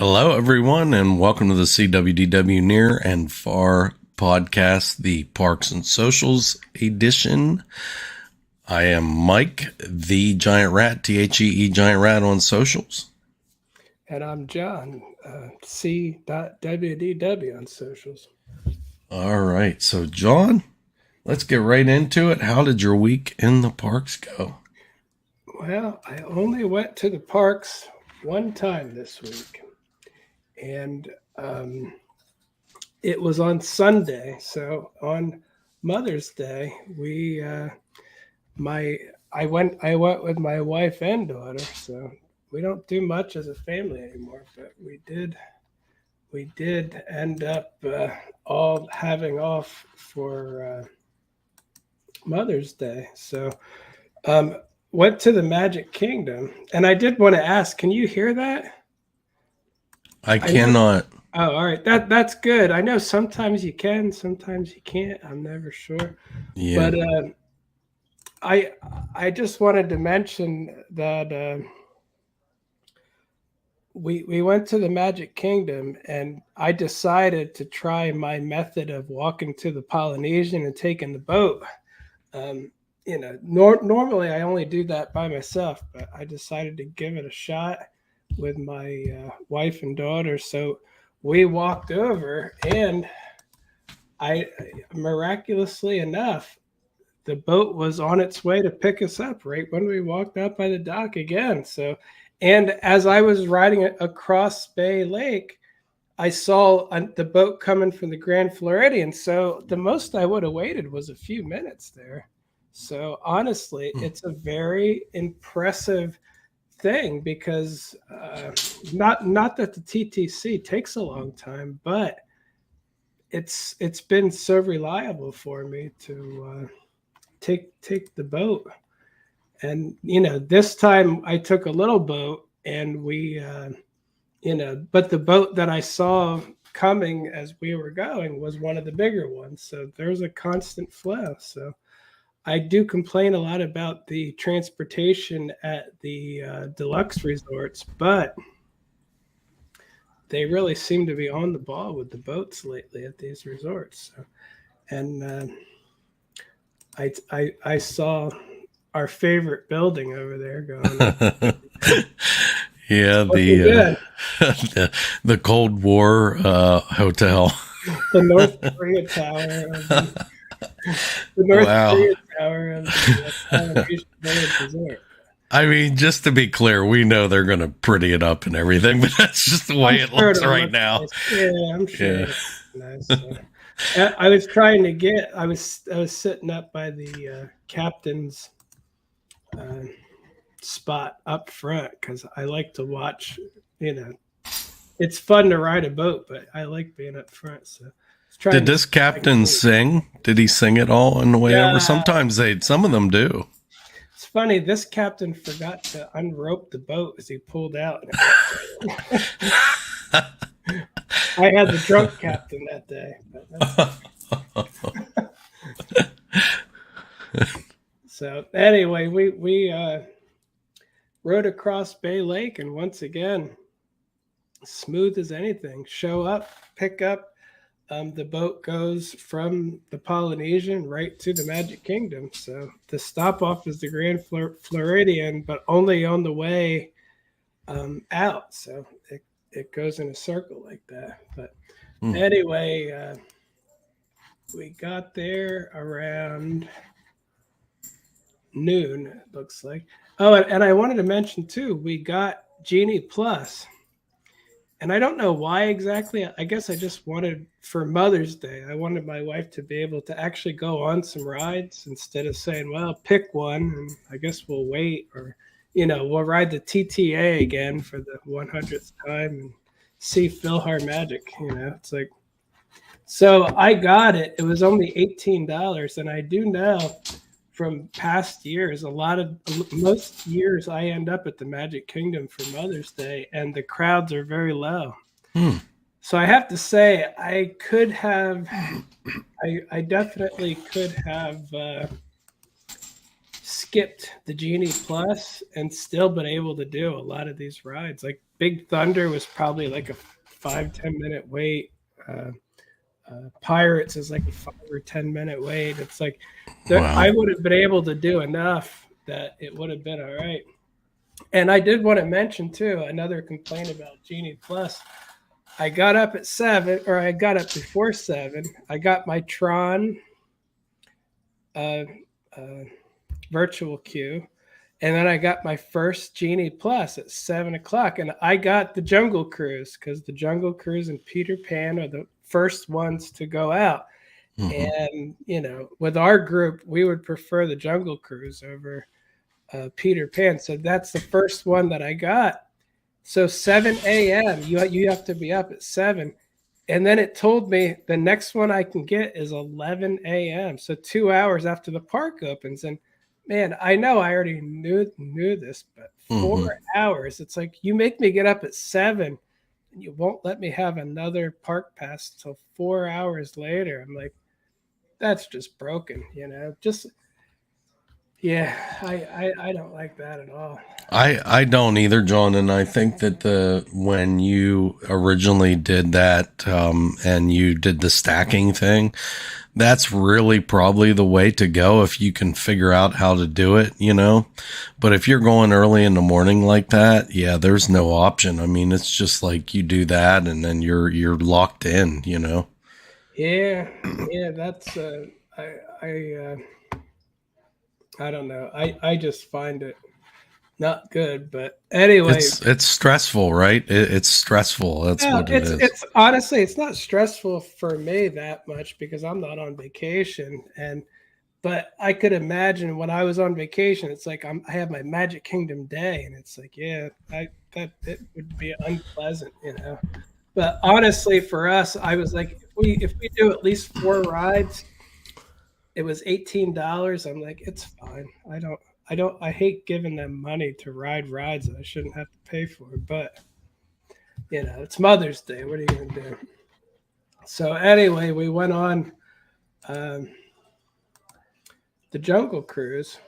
Hello, everyone, and welcome to the SeeWDW Near and Far podcast, the Parks and Socials edition. I am Mike, the Giant Rat, THEE Giant Rat on socials. And I'm John, SeeWDW on socials. All right, so John, let's get right into it. How did your week in the parks go? Well, I only went to the parks one time this week, and it was on Sunday. So on Mother's Day, I went with my wife and daughter. So we don't do much as a family anymore, but we did end up all having off for Mother's Day. So went to the Magic Kingdom, and I did want to ask, can you hear that? I cannot. Oh, all right. That's good. I know sometimes you can, sometimes you can't. I'm never sure. Yeah. But I just wanted to mention that we went to the Magic Kingdom, and I decided to try my method of walking to the Polynesian and taking the boat. Normally I only do that by myself, but I decided to give it a shot with my wife and daughter. So we walked over, and I miraculously enough, the boat was on its way to pick us up right when we walked out by the dock again. So, and as I was riding across Bay Lake, I saw the boat coming from the Grand Floridian. So the most I would have waited was a few minutes there. So honestly, it's a very impressive thing because not that the TTC takes a long time, but it's been so reliable for me to take the boat. And this time I took a little boat, and we but the boat that I saw coming as we were going was one of the bigger ones, so there's a constant flow. So I do complain a lot about the transportation at the deluxe resorts, but they really seem to be on the ball with the boats lately at these resorts. So, and I saw our favorite building over there going. Yeah, the Cold War hotel. The North Korea Tower. The North Korea Tower of the Polynesian Village Resort. I mean, just to be clear, we know they're going to pretty it up and everything, but that's just the way it looks right now. Nice. Yeah, I'm sure. Yeah. Nice. I was trying to get. I was sitting up by the captain's spot up front because I like to watch. It's fun to ride a boat, but I like being up front. So. Did this captain sing? Did he sing it all on the way over? Sometimes some of them do. It's funny. This captain forgot to unrope the boat as he pulled out. I had the drunk captain that day. So anyway, we rode across Bay Lake, and once again, smooth as anything. Show up, pick up. The boat goes from the Polynesian right to the Magic Kingdom. So the stop off is the Grand Floridian, but only on the way out. So it goes in a circle like that. But anyway, we got there around noon, it looks like. Oh, and I wanted to mention too, we got Genie Plus. And I don't know why exactly. I guess I just wanted, for Mother's Day, I wanted my wife to be able to actually go on some rides instead of saying, well, pick one, and I guess we'll wait. Or, we'll ride the TTA again for the 100th time and see PhilharMagic. It's like, so I got it. It was only $18. And I do know from past years, most years I end up at the Magic Kingdom for Mother's Day, and the crowds are very low. So I have to say, I definitely could have skipped the Genie Plus and still been able to do a lot of these rides. Like Big Thunder was probably like a 5-10 minute wait. Pirates is like a 5 or 10 minute wait. It's like I Wow. would have been able to do enough that it would have been all right. And I did want to mention too another complaint about Genie Plus. I got up at 7, or I got up before 7. I got my Tron uh, uh, virtual queue, and then I got my first Genie Plus at 7 o'clock, and I got the Jungle Cruise because the Jungle Cruise and Peter Pan are the first ones to go out. Mm-hmm. And with our group, we would prefer the Jungle Cruise over Peter Pan. So that's the first one that I got. So 7 a.m. You have to be up at 7. And then it told me the next one I can get is 11 a.m. So 2 hours after the park opens. And man, I know I already knew this, but 4 hours. It's like you make me get up at 7 and you won't let me have another park pass till 4 hours later. I'm like, that's just broken, Just yeah, I don't like that at all. I don't either, John, and I think that when you originally did that and you did the stacking thing, that's really probably the way to go if you can figure out how to do it, But if you're going early in the morning like that, yeah, there's no option. I mean, it's just like you do that and then you're locked in, Yeah, that's I don't know. I just find it not good. But anyway, it's stressful, right? It's stressful. That's what it is. It's honestly, it's not stressful for me that much because I'm not on vacation. But I could imagine when I was on vacation, it's like I have my Magic Kingdom day, and it's like, yeah, that it would be unpleasant, But honestly, for us, I was like, if we do at least 4 rides, it was $18. I'm like, it's fine. I hate giving them money to ride rides that I shouldn't have to pay for. But it's Mother's Day. What are you gonna do? So anyway, we went on the Jungle Cruise.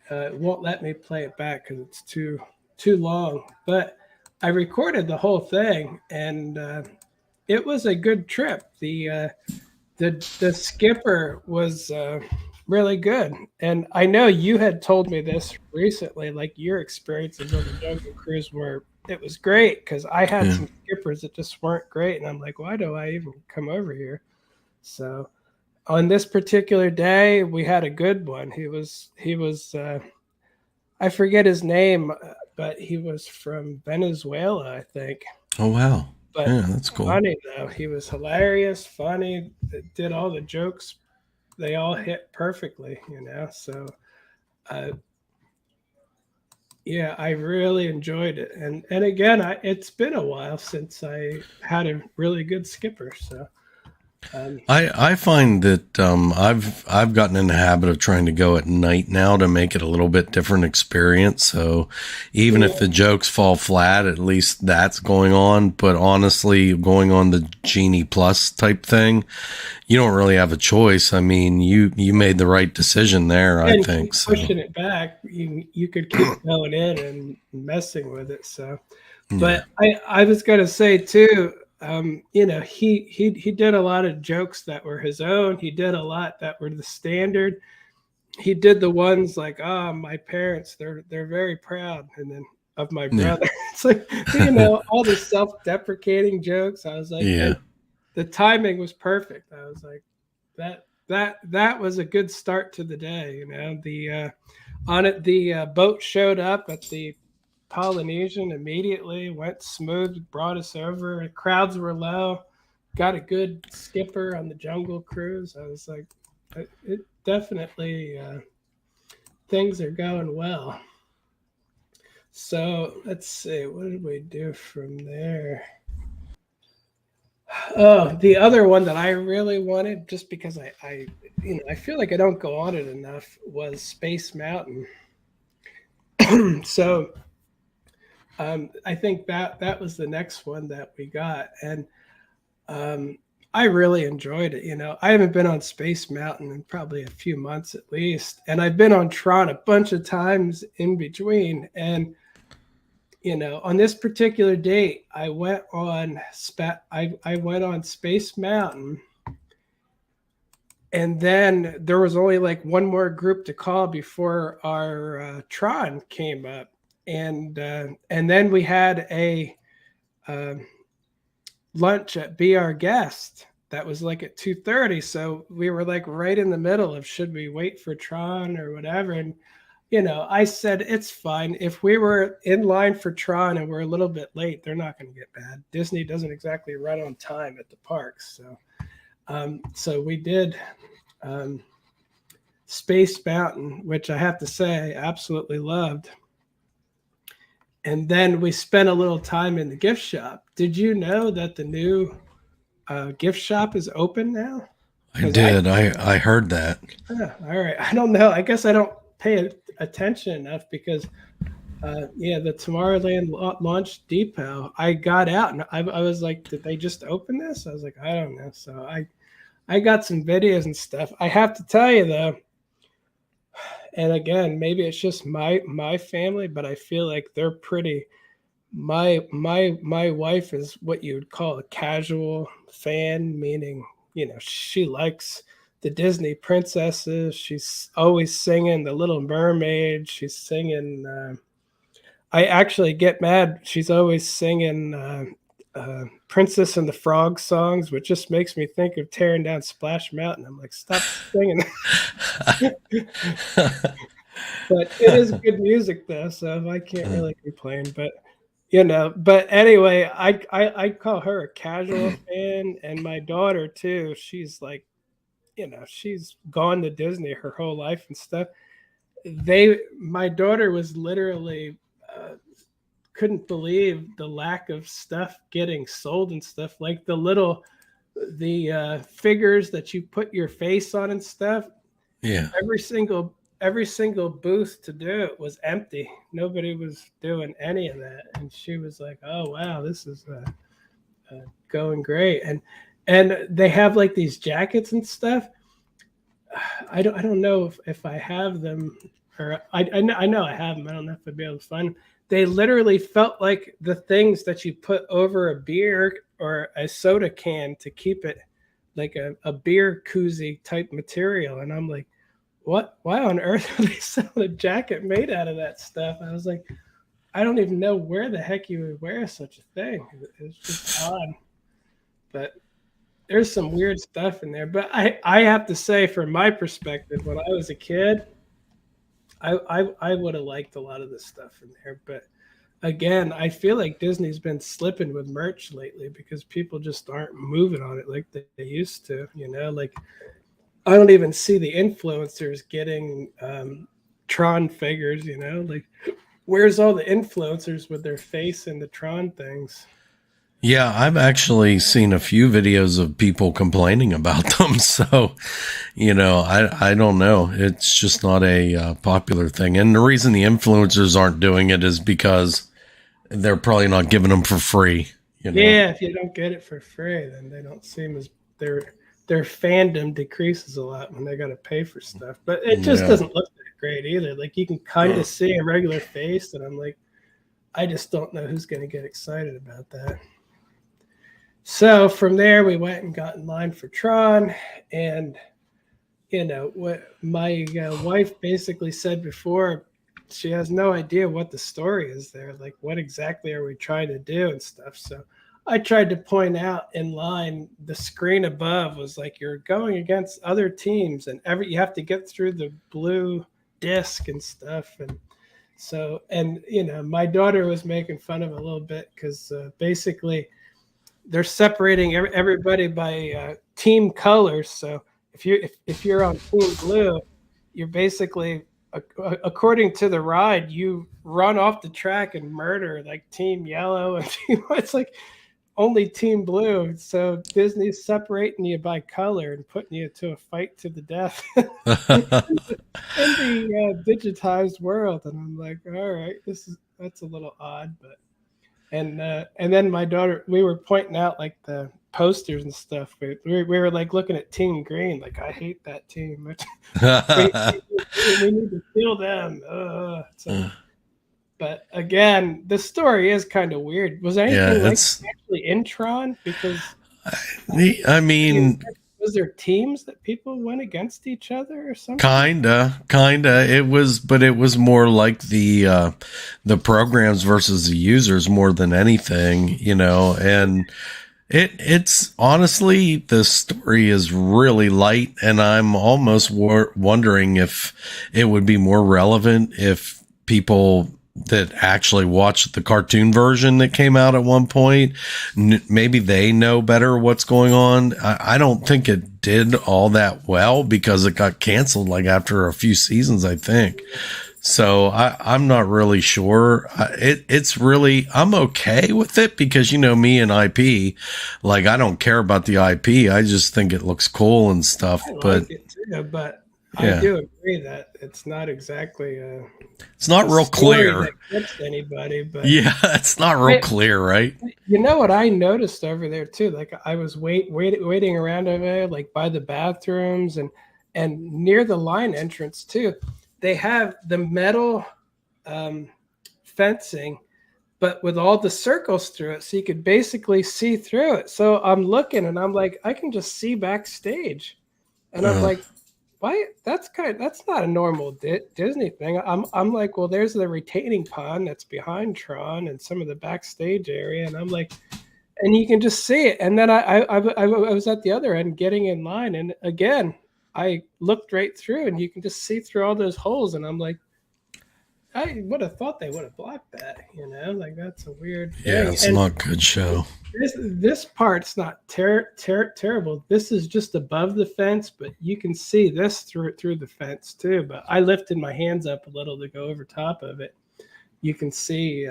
It won't let me play it back because it's too long. But I recorded the whole thing, and it was a good trip. The skipper was really good, and I know you had told me this recently, like your experiences on the Jungle Cruise were it was great because I had some skippers that just weren't great, and I'm like, why do I even come over here? So on this particular day, we had a good one. He was I forget his name, but he was from Venezuela, I think. Oh wow. But yeah, that's cool. Funny though, he was hilarious, funny, did all the jokes. They all hit perfectly, So, yeah, I really enjoyed it. And again, it's been a while since I had a really good skipper. So, I find that I've gotten in the habit of trying to go at night now to make it a little bit different experience. So even if the jokes fall flat, at least that's going on. But honestly, going on the Genie Plus type thing, you don't really have a choice. I mean, you made the right decision there. I think so. Pushing it back, you could keep going in and messing with it. So, but I was going to say too. He did a lot of jokes that were his own. He did a lot that were the standard. He did the ones like, my parents, they're very proud, and then of my brother. It's like, all the self-deprecating jokes. I was like, the timing was perfect. I was like, that was a good start to the day. The boat showed up at the Polynesian immediately, went smooth, brought us over. The crowds were low, got a good skipper on the Jungle Cruise. I was like, it definitely, things are going well. So let's see, what did we do from there? Oh, the other one that I really wanted, just because I feel like I don't go on it enough, was Space Mountain. So I think that was the next one that we got, and I really enjoyed it. I haven't been on Space Mountain in probably a few months at least, and I've been on Tron a bunch of times in between, and on this particular date, I went on I went on Space Mountain, and then there was only like one more group to call before our Tron came up, and then we had a uh, lunch at Be Our Guest. That was like at 2:30, so we were like right in the middle of should we wait for Tron or whatever. And I said it's fine if we were in line for Tron and we're a little bit late. They're not going to get mad. Disney doesn't exactly run on time at the parks, so we did Space Mountain, which I have to say I absolutely loved. And then we spent a little time in the gift shop. Did you know that the new gift shop is open now? I did. I heard that. All right. I don't know. I guess I don't pay attention enough because, the Tomorrowland launch depot, I got out and I was like, did they just open this? I was like, I don't know. So I got some videos and stuff. I have to tell you though, and again, maybe it's just my family, but I feel like they're pretty. My wife is what you would call a casual fan, meaning she likes the Disney princesses. She's always singing The Little Mermaid. She's singing. I actually get mad. She's always singing Princess and the Frog songs, which just makes me think of tearing down Splash Mountain. I'm like, stop singing. But it is good music though, so I can't really complain. But but anyway, I call her a casual fan, and my daughter too. She's like, she's gone to Disney her whole life and stuff. My daughter was literally couldn't believe the lack of stuff getting sold and stuff, like the figures that you put your face on and stuff. Yeah. Every single booth to do it was empty. Nobody was doing any of that, and she was like, "Oh wow, this is going great." And they have like these jackets and stuff. I don't know if I have them, or I know I have them. I don't know if I'd be able to find them. They literally felt like the things that you put over a beer or a soda can to keep it like a beer koozie type material. And I'm like, what? Why on earth are they selling a jacket made out of that stuff? I was like, I don't even know where the heck you would wear such a thing. It's just odd. But there's some weird stuff in there. But I have to say, from my perspective, when I was a kid, I would have liked a lot of this stuff in there. But again, I feel like Disney's been slipping with merch lately because people just aren't moving on it like they used to. Like I don't even see the influencers getting Tron figures. Like where's all the influencers with their face in the Tron things? Yeah, I've actually seen a few videos of people complaining about them. So, I don't know. It's just not a popular thing. And the reason the influencers aren't doing it is because they're probably not giving them for free. Yeah, if you don't get it for free, then they don't seem as their fandom decreases a lot when they got to pay for stuff. But it just doesn't look that great either. Like you can kind of see a regular face, and I'm like, I just don't know who's going to get excited about that. So from there, we went and got in line for Tron, and what my wife basically said before, she has no idea what the story is there. Like, what exactly are we trying to do and stuff. So I tried to point out in line, the screen above was like, you're going against other teams, and you have to get through the blue disc and stuff. And so, my daughter was making fun of it a little bit because basically they're separating everybody by team colors. So if you're on team blue, you're basically, according to the ride, you run off the track and murder like team yellow, and it's like only team blue. So Disney's separating you by color and putting you to a fight to the death in the digitized world. And I'm like, all right, that's a little odd, but. And then my daughter, we were pointing out like the posters and stuff. We were like looking at Team Green, like I hate that team. we need to kill them. But again, the story is kind of weird. Was Yeah, anything like it's. actually in Tron? Because I you, mean, was there teams that people went against each other or something? kinda. It was, but it was more like the programs versus the users more than anything, and it's honestly, the story is really light, and I'm almost wondering if it would be more relevant if people that actually watched the cartoon version that came out at one point, maybe they know better what's going on. I don't think it did all that well because it got canceled like after a few seasons, I think. So I'm not really sure. It's really, I'm okay with it because, me and IP, like, I don't care about the IP. I just think it looks cool and stuff. I But like it too, but I yeah, do agree that it's not exactly it's not a real story clear. that grips anybody. But Yeah, it's not real I, clear, right? you know what I noticed over there too? Like I was waiting around over there, like by the bathrooms and near the line entrance too. They have the metal um, fencing, but with all the circles through it, so you could basically see through it. So I'm looking and I'm like, I can just see backstage, and I'm Uh, like, why? That's not a normal Disney thing. I'm like, well, there's the retaining pond that's behind Tron and some of the backstage area, and I'm like, and you can just see it. And then I was at the other end getting in line, and again, I looked right through, and you can just see through all those holes, and I'm like, I would have thought they would have blocked that, like that's a weird yeah, thing. it's And not a good show. this part's not terrible. This is just above the fence, but you can see this through the fence too. But I lifted my hands up a little to go over top of it. You can see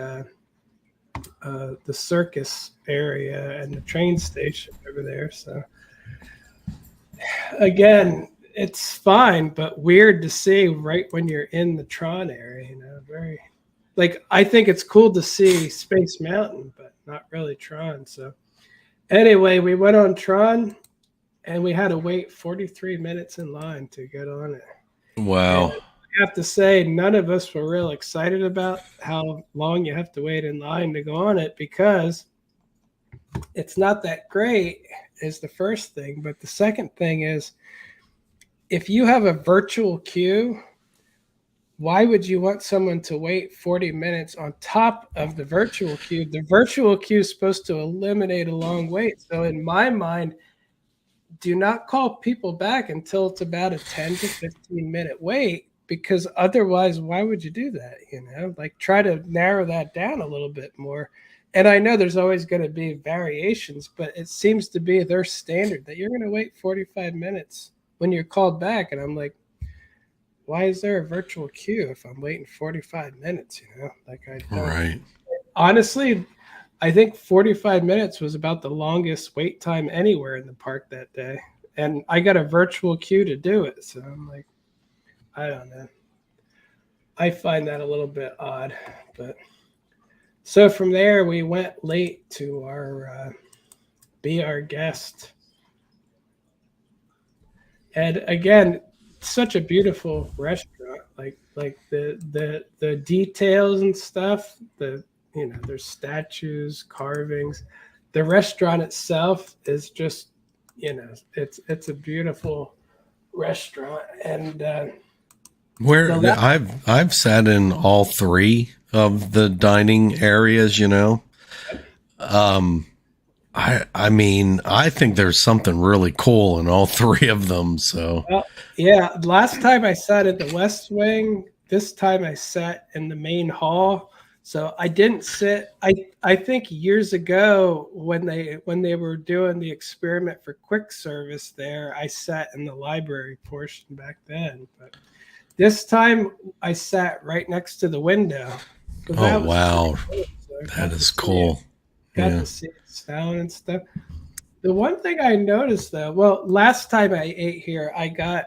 the circus area and the train station over there. So again, it's fine, but weird to see right when you're in the Tron area. Very like I think it's cool to see Space Mountain, but not really Tron. So anyway, we went on Tron and we had to wait 43 minutes in line to get on it. And Wow. I have to say, none of us were real excited about how long you have to wait in line to go on it because it's not that great, is the first thing. But the second thing is, if you have a virtual queue, why would you want someone to wait 40 minutes on top of the virtual queue? The virtual queue is supposed to eliminate a long wait. So, in my mind, do not call people back until it's about a 10 to 15-minute wait because otherwise, why would you do that? Like try to narrow that down a little bit more. And I know there's always going to be variations, but it seems to be their standard that you're going to wait 45 minutes when you're called back. And I'm like, why is there a virtual queue if I'm waiting 45 minutes? Like I don't Right. honestly, I think 45 minutes was about the longest wait time anywhere in the park that day. And I got a virtual queue to do it. So I'm like, I don't know. I find that a little bit odd. But so from there, we went late to our be our guest. And again, such a beautiful restaurant. Like the details and stuff, there's statues, carvings. The restaurant itself is just, it's a beautiful restaurant. And Where the last, I've sat in all three of the dining areas, Um, I mean, I think there's something really cool in all three of them. So, well, yeah, last time I sat at the West Wing. This time I sat in the main hall. So I didn't sit. I think years ago when they were doing the experiment for quick service there, I sat in the library portion back then. But this time I sat right next to the window. So oh that was pretty wow, cool. So I that got to is see it. cool. Got Yeah. to see it sound and stuff. The one thing I noticed though, well, last time I ate here, I got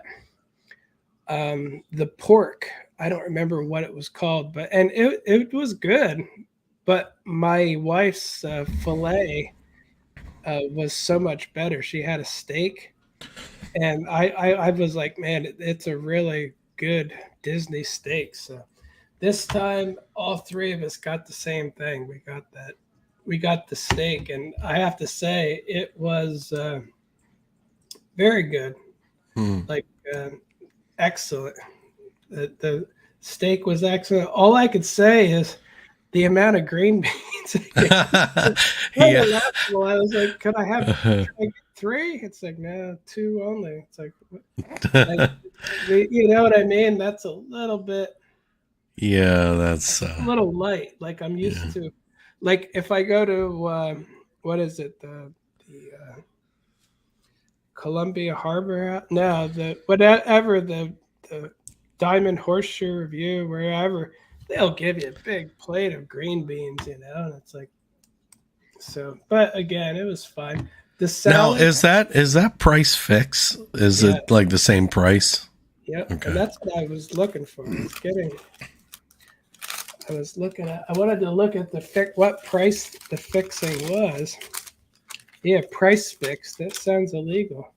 the pork. I don't remember what it was called, but and it was good. But my wife's fillet was so much better. She had a steak, and I was like, man, it's a really good Disney steak. So This time, all three of us got the same thing. We got that. We got the steak, and I have to say, it was very good. Hmm. Like excellent. The steak was excellent. All I could say is the amount of green beans. Yeah. Well, I was like, can I get three? It's like, no, two only. It's like, like, you know what I mean? That's a little bit, Yeah, that's a little light. Like I'm yeah. used to, like if I go to, what is it? The Columbia Harbor? No, the, whatever, the Diamond Horseshoe Review, wherever, they'll give you a big plate of green beans, and it's like, so, but again, it was fine. The Now, salad, is that price fix? Is yeah, it like the same price? yep, and Okay. that's what I was looking for. I wanted to look at what price the fixing was. Yeah, price fix. That sounds illegal.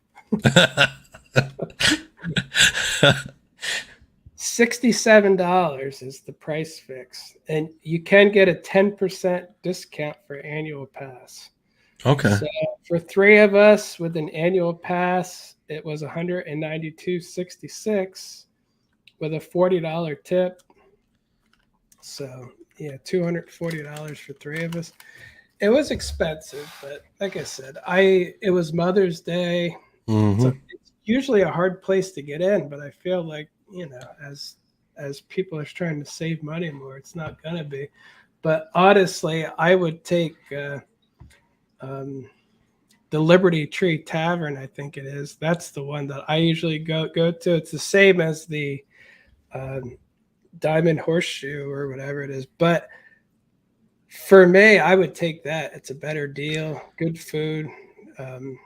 $67 is the price fix, and you can get a 10% discount for annual pass. Okay. So for three of us with an annual pass, it was 192.66 with a $40 tip. So yeah, $240 for three of us. It was expensive, but like I said, it was Mother's Day. Hmm. It's usually a hard place to get in, but I feel like, as people are trying to save money more, it's not gonna be. But honestly, I would take um, the Liberty Tree Tavern. I think it is. That's the one that I usually go to. It's the same as the um, Diamond Horseshoe or whatever it is, but for me, I would take that. It's a better deal, good food, um,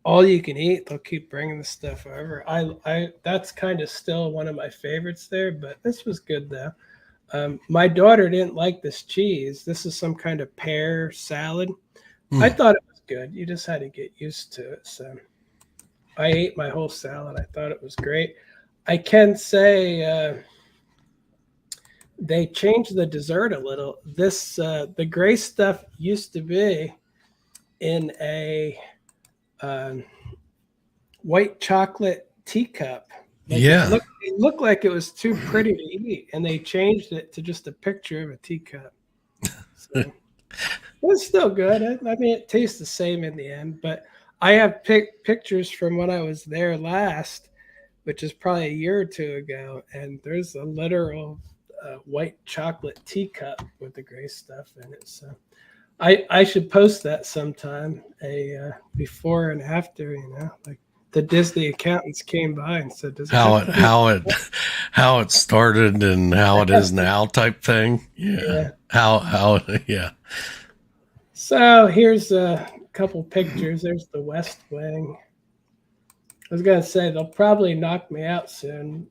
all you can eat. They'll keep bringing the stuff over. I that's kind of still one of my favorites there, but this was good though. My daughter didn't like this cheese. This is some kind of pear salad. I Hmm. thought it was good. You just had to get used to it. So I ate my whole salad. I thought it was great. I can say they changed the dessert a little. The gray stuff used to be in a um, white chocolate teacup. Like Yeah. it looked like it was too pretty to eat, and they changed it to just a picture of a teacup. So it was still good. I mean, it tastes the same in the end. But I have pictures from when I was there last, which is probably a year or two ago, and there's a literal white chocolate teacup with the gray stuff in it. So I should post that sometime, a before and after. Like the Disney accountants came by and said, "Does it How have it to be?" how it how it started and how it is now type thing. Yeah. Yeah. How yeah. So here's a couple pictures. There's the West Wing. I was gonna say they'll probably knock me out soon.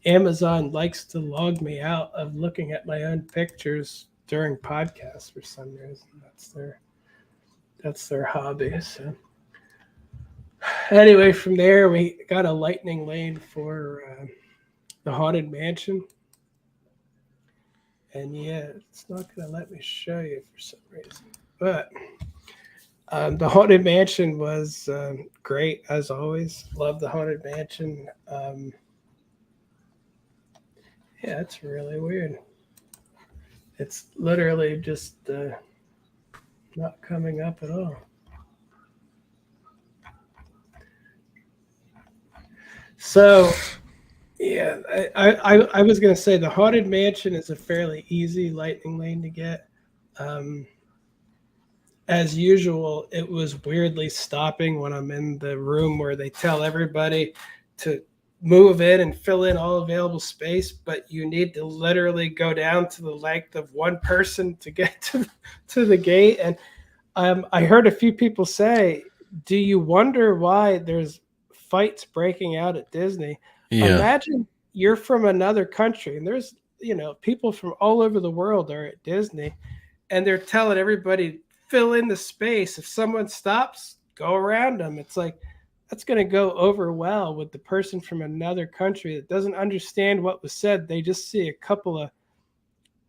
Amazon likes to log me out of looking at my own pictures during podcasts for some reason. That's their hobby. So anyway, from there we got a lightning lane for the Haunted Mansion, and yeah, it's not going to let me show you for some reason. But the Haunted Mansion was great as always. Love the Haunted Mansion. Yeah, it's really weird. It's literally just not coming up at all. So yeah, I was gonna say the Haunted Mansion is a fairly easy lightning lane to get. Um, as usual, it was weirdly stopping when I'm in the room where they tell everybody to move in and fill in all available space, but you need to literally go down to the length of one person to get to the gate. And I heard a few people say, "Do you wonder why there's fights breaking out at Disney?" Yeah. Imagine you're from another country, and there's people from all over the world are at Disney, and they're telling everybody fill in the space. If someone stops, go around them. It's like that's going to go over well with the person from another country that doesn't understand what was said. They just see a couple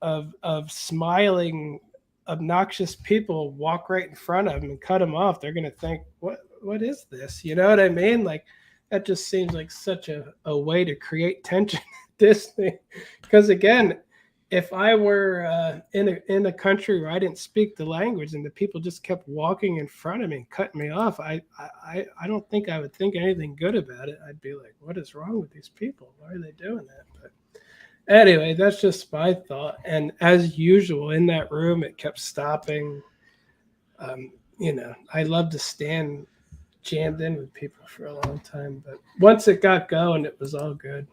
of smiling, obnoxious people walk right in front of them and cut them off. They're going to think, what is this? You know what I mean? Like, that just seems like such a way to create tension at this thing. Because again, if I were in a country where I didn't speak the language and the people just kept walking in front of me and cutting me off, I don't think I would think anything good about it. I'd be like, what is wrong with these people? Why are they doing that? But anyway, that's just my thought. And as usual, in that room, it kept stopping. I love to stand jammed in with people for a long time, but once it got going, it was all good.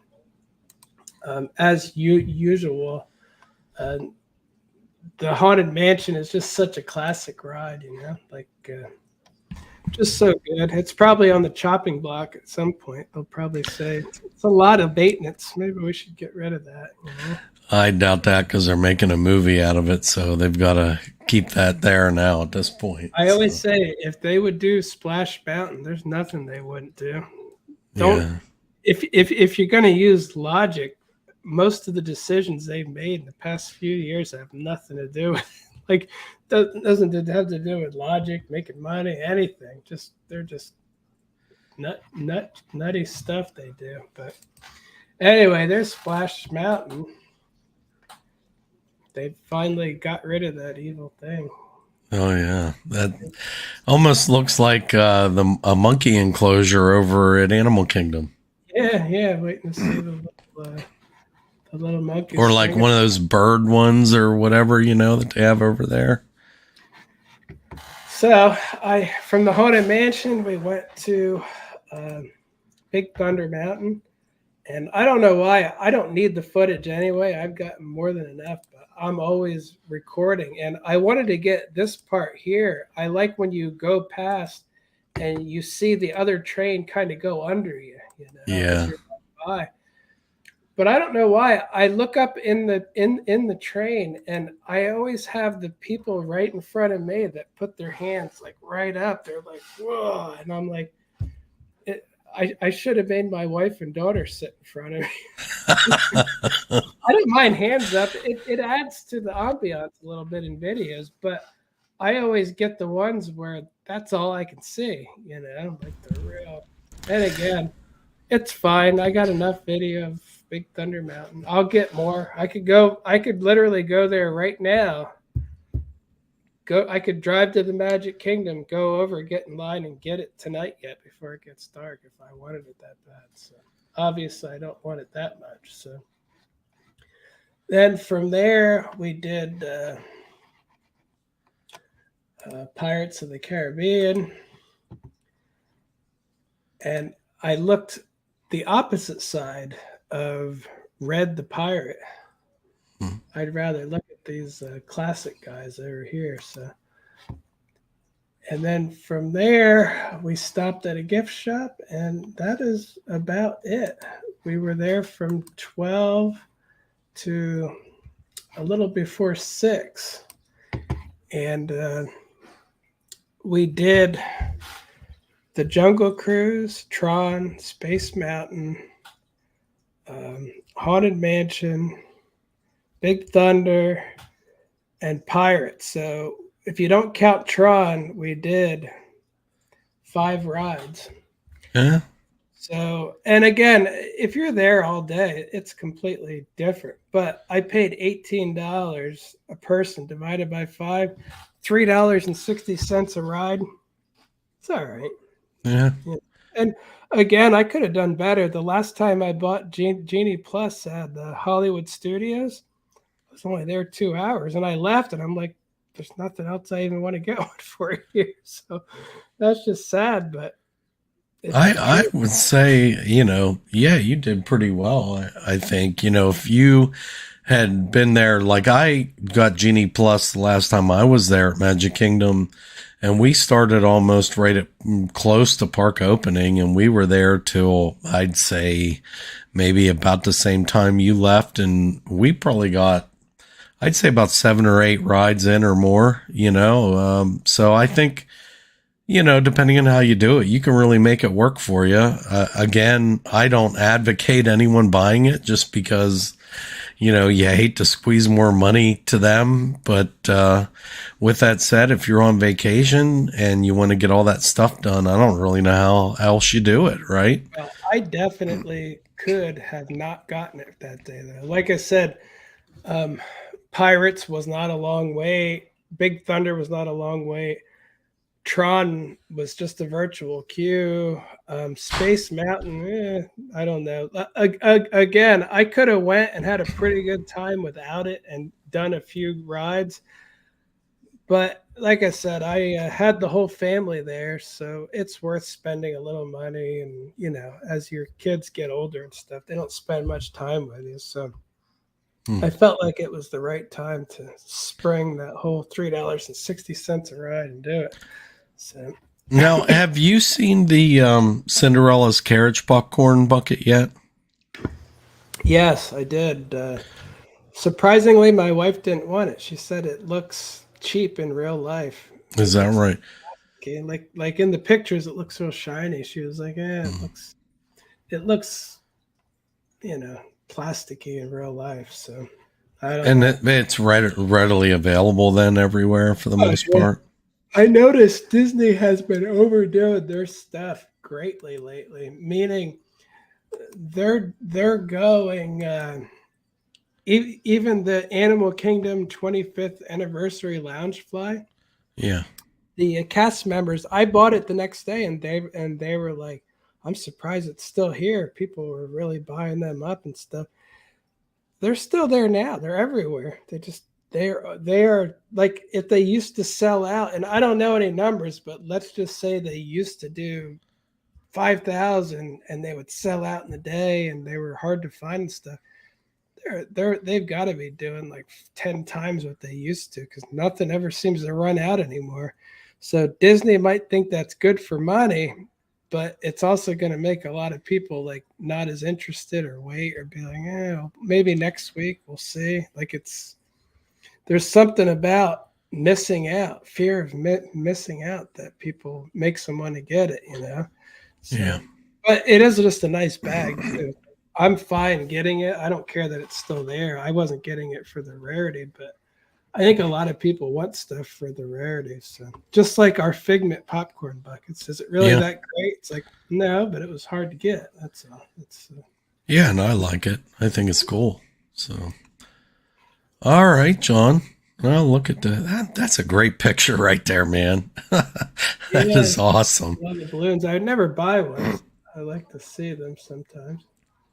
As usual, the Haunted Mansion is just such a classic ride, just so good. It's probably on the chopping block at some point. They'll probably say it's a lot of maintenance. Maybe we should get rid of that. I doubt that because they're making a movie out of it, so they've got to keep that there now at this point. I always say if they would do Splash Mountain, there's nothing they wouldn't do. If you're going to use logic, most of the decisions they've made in the past few years have nothing to do with, like, doesn't have to do with logic, making money, anything. They're just nutty stuff they do. But anyway, there's Splash Mountain. They finally got rid of that evil thing. Oh yeah, that almost looks like a monkey enclosure over at Animal Kingdom. Yeah, waiting to see the little monkeys. Or like one of those bird ones or whatever, that they have over there. So from the Haunted Mansion, we went to Big Thunder Mountain. And I don't know why. I don't need the footage anyway. I've got more than enough, but I'm always recording. And I wanted to get this part here. I like when you go past and you see the other train kind of go under you, Yeah. By. But I don't know why. I look up in the train, and I always have the people right in front of me that put their hands like right up. They're like, whoa. And I'm like, I should have made my wife and daughter sit in front of me. I don't mind hands up. It adds to the ambiance a little bit in videos, but I always get the ones where that's all I can see, like the real. And again, it's fine. I got enough video of Big Thunder Mountain. I'll get more. I could literally go there right now. I could drive to the Magic Kingdom, go over, get in line, and get it tonight yet before it gets dark if I wanted it that bad. So obviously I don't want it that much. So then from there we did Pirates of the Caribbean, and I looked the opposite side of Red the Pirate. I'd rather look at these classic guys over here. So, and then from there, we stopped at a gift shop, and that is about it. We were there from 12 to a little before 6. And we did the Jungle Cruise, Tron, Space Mountain, Haunted Mansion, Big Thunder, and Pirates. So if you don't count Tron, we did 5 rides. Yeah. So, and again, if you're there all day, it's completely different. But I paid $18 a person divided by 5, $3.60 a ride. It's all right. Yeah. And again, I could have done better. The last time I bought Genie Plus at the Hollywood Studios, I was only there 2 hours, and I left, and I'm like, there's nothing else I even want to go for here. So that's just sad, but I would say, yeah, you did pretty well. I think, if you had been there, like I got Genie Plus the last time I was there at Magic Kingdom, and we started almost right at close to park opening, and we were there till I'd say maybe about the same time you left, and we probably got, I'd say about 7 or 8 rides in or more, so I think, depending on how you do it, you can really make it work for you. Again, I don't advocate anyone buying it just because, you hate to squeeze more money to them. But with that said, if you're on vacation and you want to get all that stuff done, I don't really know how else you do it, right? Well, I definitely could have not gotten it that day, though. Like I said, um, Pirates was not a long wait. Big Thunder was not a long wait. Tron was just a virtual queue. Space Mountain, I don't know. Again, I could have went and had a pretty good time without it and done a few rides. But like I said, I had the whole family there, so it's worth spending a little money. And as your kids get older and stuff, they don't spend much time with you. So I felt like it was the right time to spring that whole $3.60 a ride and do it. So Now, have you seen the Cinderella's carriage popcorn bucket yet? yes, I did. Surprisingly, my wife didn't want it. She said it looks cheap in real life. Is that right? Okay, like in the pictures, it looks so shiny. She was like, it looks, plasticky in real life. So I don't And know. it's readily available then everywhere for the most Yeah. part. I noticed Disney has been overdoing their stuff greatly lately, meaning they're going even the Animal Kingdom 25th anniversary lounge fly. Yeah. The cast members, I bought it the next day, and they were like, "I'm surprised it's still here. People were really buying them up and stuff." They're still there now. They're everywhere. They are like, if they used to sell out, and I don't know any numbers, but let's just say they used to do 5,000 and they would sell out in a day, and they were hard to find and stuff. They've got to be doing like 10 times what they used to, because nothing ever seems to run out anymore. So Disney might think that's good for money, but it's also going to make a lot of people like not as interested, or wait, or be like, maybe next week we'll see. Like, there's something about missing out, fear of missing out, that people makes them want to get it. So, Yeah. but it is just a nice bag too. I'm fine getting it. I don't care that it's still there. I wasn't getting it for the rarity, but I think a lot of people want stuff for the rarity. So just like our Figment popcorn buckets, is it really Yeah. that great? It's like, no, but it was hard to get. That's all. Yeah, and I like it. I think it's cool. So, all right, John. Well, look at that. That's a great picture right there, man. That Yeah, is awesome. I love the balloons. I would never buy one. I like to see them sometimes.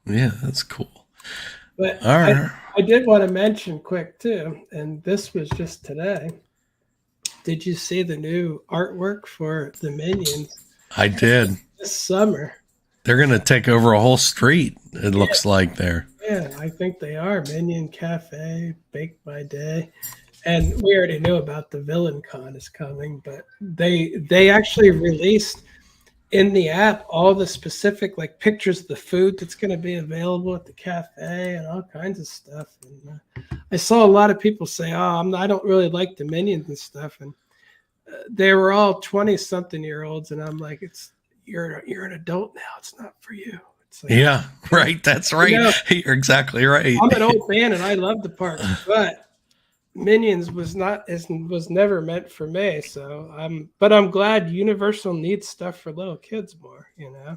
Yeah, that's cool. But All right. I did want to mention quick too, and this was just today. Did you see the new artwork for the Minions I did. this summer? They're going to take over a whole street, it looks like there. Yeah, I think they are. Minion Cafe, Baked by Day. And we already knew about the Villain Con is coming, but they actually released in the app all the specific like pictures of the food that's going to be available at the cafe and all kinds of stuff. And I saw a lot of people say, I don't really like the Minions and stuff." And they were all 20-something-year-olds, and I'm like, you're an adult now. It's not for you. It's like, Yeah, right. That's right. You're exactly right. I'm an old man and I love the park, but Minions was never meant for me. So I'm glad Universal needs stuff for little kids more.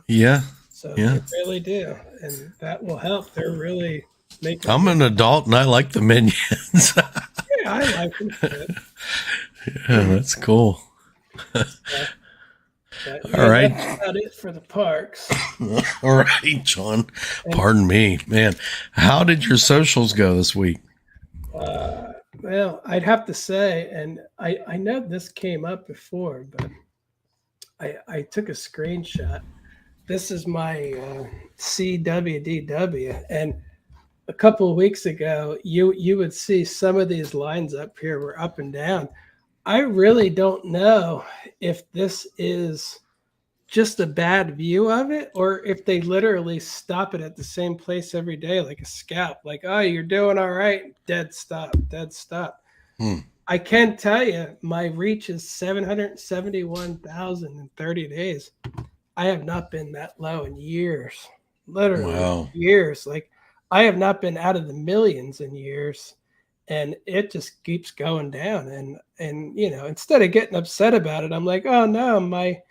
Yeah. So Yeah. they really do, and that will help. They're really making. I'm an adult and I like the Minions. Yeah, I like them. Yeah, that's cool. All right. That's about it for the parks. All right, John. Pardon me, man. How did your socials go this week? Well, I'd have to say, and I know this came up before, but I took a screenshot. This is my SeeWDW, and a couple of weeks ago, you would see some of these lines up here were up and down. I really don't know if this is just a bad view of it, or if they literally stop it at the same place every day, like a scalp, like, oh, you're doing all right, dead stop. I can tell you my reach is 771,000 in 30 days. I have not been that low in years, literally Wow. years. Like I have not been out of the millions in years, and it just keeps going down. And instead of getting upset about it, I'm like, oh no, my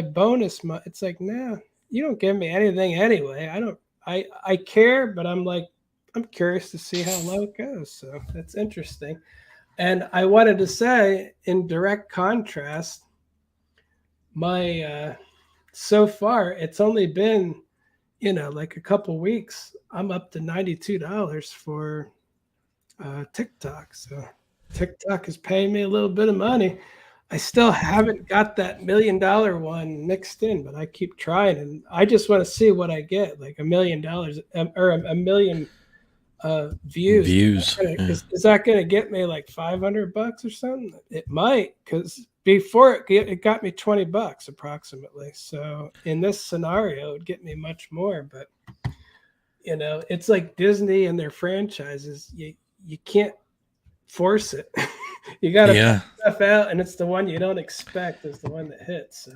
bonus. It's like, no, you don't give me anything anyway. I care, but I'm curious to see how low it goes. So that's interesting. And I wanted to say, in direct contrast, my so far it's only been like a couple weeks. I'm up to $92 for TikTok. So TikTok is paying me a little bit of money. I still haven't got that $1 million one mixed in, but I keep trying, and I just want to see what I get, like $1 million or a million views. Views. Yeah. Is that going to get me like $500 or something? It might, because before it got me $20 approximately. So in this scenario, it would get me much more. But it's like Disney and their franchises. You can't force it. You got to Yeah. put stuff out, and it's the one you don't expect is the one that hits. So.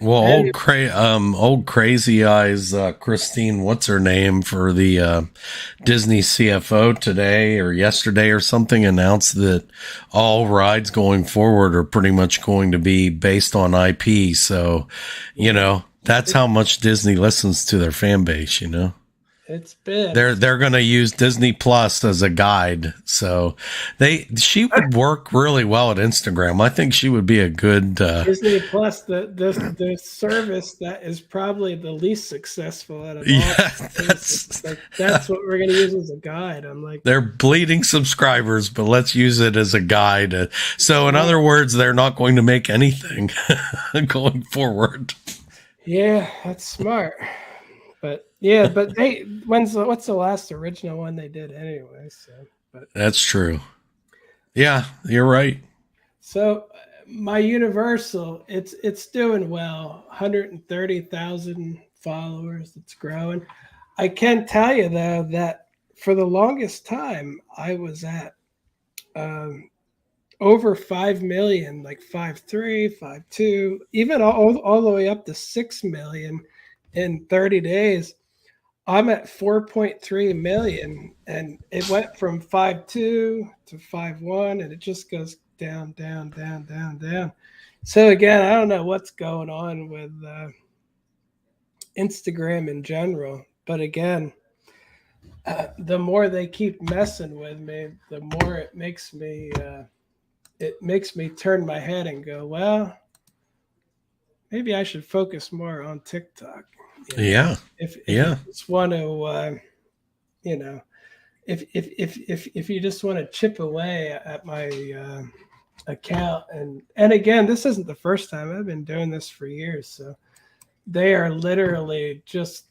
Well, Anyway. old crazy eyes, Christine, what's her name, for the Disney CFO today or yesterday or something, announced that all rides going forward are pretty much going to be based on IP. So, that's how much Disney listens to their fan base. It's been. They're going to use Disney Plus as a guide. So she would work really well at Instagram. I think she would be a good Disney Plus, the service that is probably the least successful out of all. Yeah, that's what we're going to use as a guide. I'm like, they're bleeding subscribers, but let's use it as a guide. So in other words, they're not going to make anything going forward. Yeah, that's smart. But yeah, but what's the last original one they did anyway? So, that's true. Yeah, you're right. So my Universal, it's doing well. 130,000 followers. It's growing. I can tell you though that for the longest time I was at over 5 million, like 5.3, 5.2, even all the way up to 6 million in 30 days. I'm at 4.3 million, and it went from 5.2 to 5.1, and it just goes down, down, down, down, down. So again, I don't know what's going on with Instagram in general, but again, the more they keep messing with me, the more it makes me turn my head and go, well, maybe I should focus more on TikTok. Yeah. If you just want to, if you just want to chip away at my account, and again, this isn't the first time. I've been doing this for years, so they are literally just.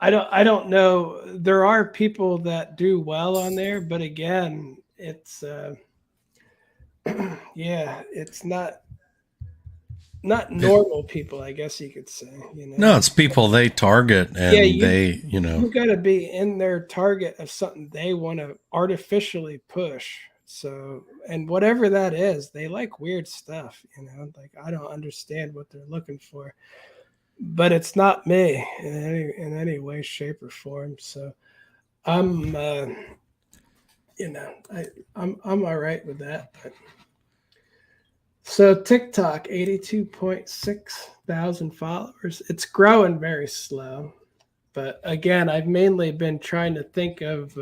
I don't know. There are people that do well on there, but again, it's it's not normal people, I guess you could say. No, it's people they target, and you got to be in their target of something they want to artificially push. So, and whatever that is, they like weird stuff. Like I don't understand what they're looking for, but it's not me in any way, shape, or form. So, I'm I'm all right with that. But so TikTok, 82.6 thousand followers. It's growing very slow, but again, I've mainly been trying to think of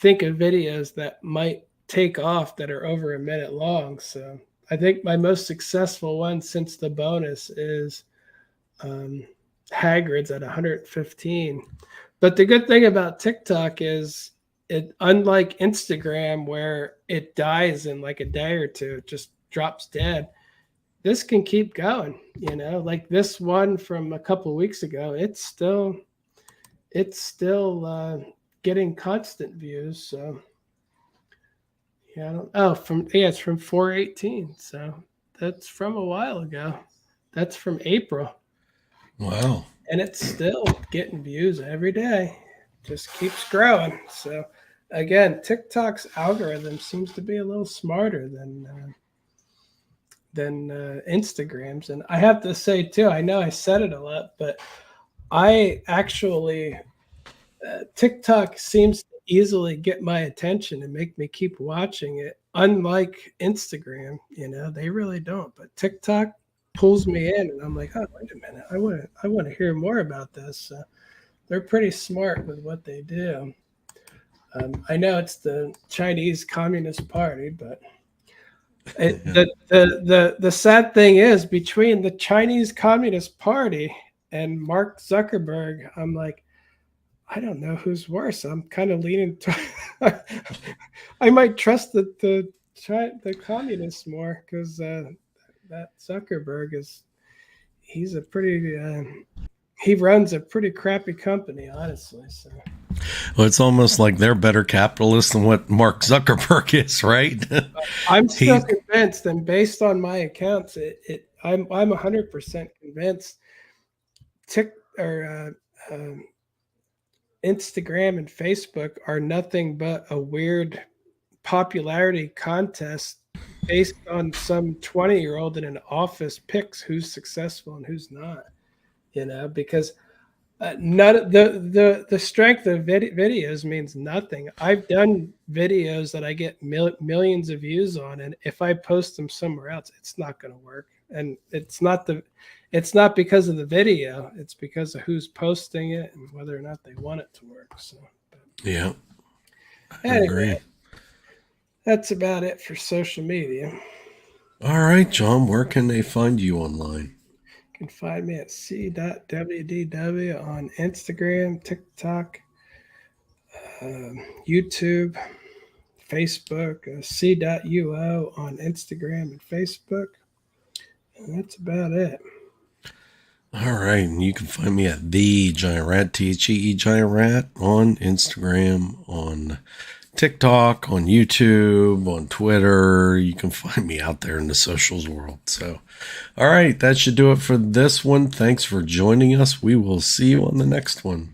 videos that might take off that are over a minute long. So I think my most successful one since the bonus is Hagrid's at 115. But the good thing about TikTok is it, unlike Instagram where it dies in like a day or two, it just drops dead. This can keep going, like this one from a couple of weeks ago. It's still getting constant views. So it's from 418. So that's from a while ago. That's from April. Wow. And it's still getting views every day. Just keeps growing. So again, TikTok's algorithm seems to be a little smarter than Instagram's. And I have to say too, I know I said it a lot, but I actually TikTok seems to easily get my attention and make me keep watching it. Unlike Instagram, they really don't. But TikTok pulls me in, and I'm like, oh, wait a minute, I want to hear more about this. They're pretty smart with what they do. I know it's the Chinese Communist Party, but the sad thing is between the Chinese Communist Party and Mark Zuckerberg, I'm like, I don't know who's worse. I'm kind of leaning to I might trust the communists more because that Zuckerberg he's a pretty he runs a pretty crappy company, honestly. So. Well, it's almost like they're better capitalists than what Mark Zuckerberg is, right? I'm still convinced, and based on my accounts, I'm 100% convinced. Instagram and Facebook are nothing but a weird popularity contest based on some 20-year-old in an office picks who's successful and who's not. Because none of the strength of videos means nothing. I've done videos that I get millions of views on, and if I post them somewhere else, it's not going to work. And it's not because of the video; it's because of who's posting it and whether or not they want it to work. So, yeah, anyway, agree. That's about it for social media. All right, John, where can they find you online? You can find me at SeeWDW on Instagram, TikTok, YouTube, Facebook, SeeUO on Instagram and Facebook. And that's about it. All right. And you can find me at The Giant Rat, THEE Giant Rat on Instagram, on TikTok, on YouTube, on Twitter. You can find me out there in the socials world. So, all right. That should do it for this one. Thanks for joining us. We will see you on the next one.